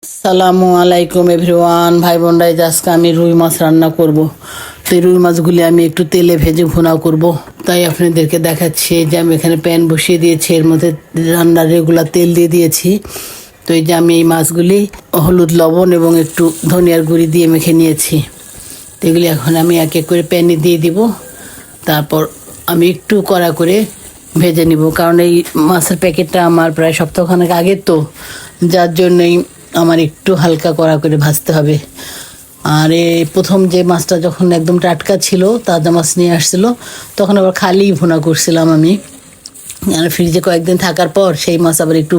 সালামু আলাইকুম এভরিওয়ান, ভাই বোনরা, আজকে আমি রুই মাছ রান্না করব। তো এই রুই মাছগুলি আমি একটু তেলে ভেজে ভুনা করব, তাই আপনাদেরকে দেখাচ্ছি যে আমি এখানে প্যান বসিয়ে দিয়েছি, এর মধ্যে রান্নার রেগুলার তেল দিয়ে দিয়েছি। তো এই যে আমি এই মাছগুলি হলুদ, লবণ এবং একটু ধনিয়ার গুঁড়ি দিয়ে মেখে নিয়েছি। তো এগুলি এখন আমি এক এক করে প্যানে দিয়ে দিব। তারপর আমি একটু কড়া করে ভেজে নিব, কারণ এই মাছের প্যাকেটটা আমার প্রায় সপ্তাহখানেক আগের, তো যার জন্যই আমার একটু হালকা কড়া করে ভাজতে হবে। আর এই প্রথম যে মাছটা যখন একদম টাটকা ছিল, তাজা মাছ নিয়ে আসছিল, তখন আবার খালি ভুনা করছিলাম আমি। আর ফ্রিজে কয়েকদিন থাকার পর সেই মাছ আবার একটু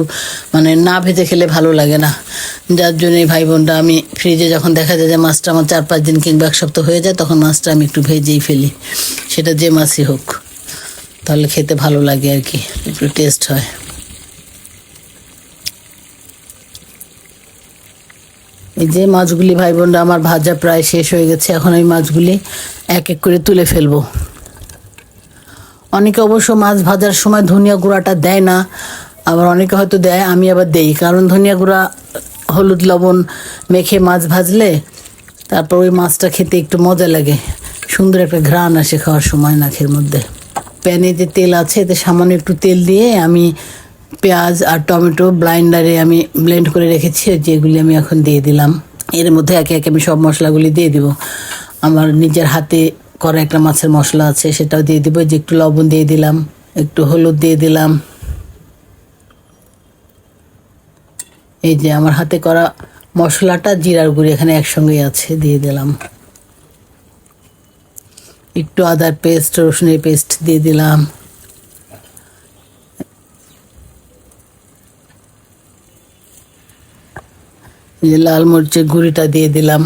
না ভেজে খেলে ভালো লাগে না। যার জন্যই ভাই বোনরা, আমি ফ্রিজে যখন দেখা যায় যে মাছটা আমার 4-5 দিন কিংবা এক সপ্তাহ হয়ে যায়, তখন মাছটা আমি একটু ভেজেই ফেলি, সেটা যে মাছই হোক, তাহলে খেতে ভালো লাগে আর কি, একটু টেস্ট হয়। এই যে মাছগুলি ভাই বোনরা আমার ভাজা প্রায় শেষ হয়ে গেছে, এখন আমি মাছগুলি এক এক করে তুলে ফেলবো। অনেকে অবশ্য মাছ ভাজার সময় ধনিয়া গুঁড়াটা দেয় না, আবার অনেকে হয়তো দেয়, আমি আবার দেই, কারণ ধনিয়া গুঁড়া হলুদ লবণ মেখে মাছ ভাজলে তারপর ওই মাছটা খেতে একটু মজা লাগে, সুন্দর একটা ঘ্রাণ আসে খাওয়ার সময় নাকের মধ্যে। প্যানে যে তেল আছে, এতে সামান্য একটু তেল দিয়ে আমি পেঁয়াজ আর টমেটো ব্লাইন্ডারে আমি ব্লেন্ড করে রেখেছি, যেগুলি আমি এখন দিয়ে দিলাম। এর মধ্যে একে একে আমি সব মশলাগুলি দিয়ে দিব। আমার নিজের হাতে করা একটা মাছের মশলা আছে, সেটাও দিয়ে দিব। যে একটু লবণ দিয়ে দিলাম, একটু হলুদ দিয়ে দিলাম। এই যে আমার হাতে করা মশলাটা, জিরার গুঁড়ি এখানে একসঙ্গেই আছে, দিয়ে দিলাম। একটু আদার পেস্ট, রসুনের পেস্ট দিয়ে দিলাম। এই যে লাল মরিচের গুঁড়িটা দিয়ে দিলাম।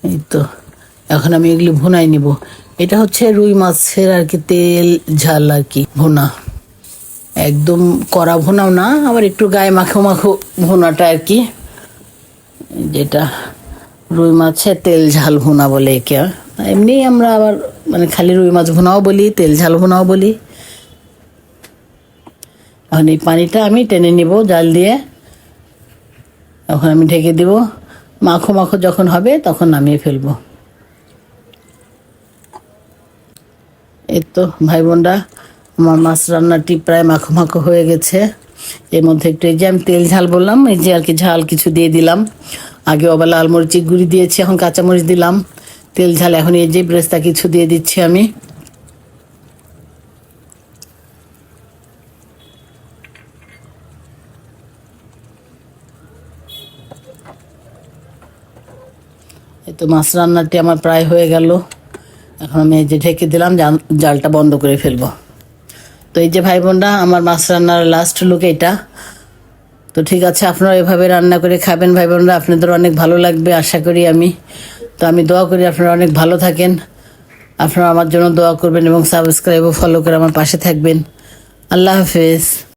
এই তো এখন আমি এগুলি ভুনাই নিব। এটা হচ্ছে রুই মাছের আর কি তেল ঝাল আর কি ভুনা, একদম কড়া ভুনাও না, আবার একটু গায়ে মাখো মাখো ভুনাটা আর কি, যেটা রুই মাছের তেল ঝাল ভুনা বলে একে। এমনি আমরা আবার খালি রুই মাছ ভুনাও বলি, তেল ঝাল ভুনাও বলি। এখন এই পানিটা আমি টেনে নিব জাল দিয়ে, এখন আমি ঢেকে দিব। মাখো মাখো যখন হবে তখন নামিয়ে ফেলবো। এই তো ভাই বোনরা, আমার মাছ রান্নাটি প্রায় মাখো মাখো হয়ে গেছে। এর মধ্যে একটু এই যে আমি তেল ঝাল বললাম, এই যে আর কি ঝাল কিছু দিয়ে দিলাম। আগে আবার লাল মরিচের গুঁড়ি দিয়েছি, এখন কাঁচামরিচ দিলাম। তেল ঝাল এখন এই যে ব্রেস্তা কিছু দিয়ে দিচ্ছি আমি। এই তো মাছ রান্নাটি আমার প্রায় হয়ে গেল। এখন আমি এই যে ঢেকে দিলাম, জালটা বন্ধ করে ফেলবো। তো এই যে ভাই বোনরা, আমার মাছ রান্নার লাস্ট লুক এটা। তো ঠিক আছে, আপনারা এভাবে রান্না করে খাবেন ভাই বোনরা, আপনাদের অনেক ভালো লাগবে আশা করি আমি। তো আমি দোয়া করি আপনারা অনেক ভালো থাকেন, আপনারা আমার জন্য দোয়া করবেন এবং সাবস্ক্রাইব ও ফলো করে আমার পাশে থাকবেন। আল্লাহ হাফেজ।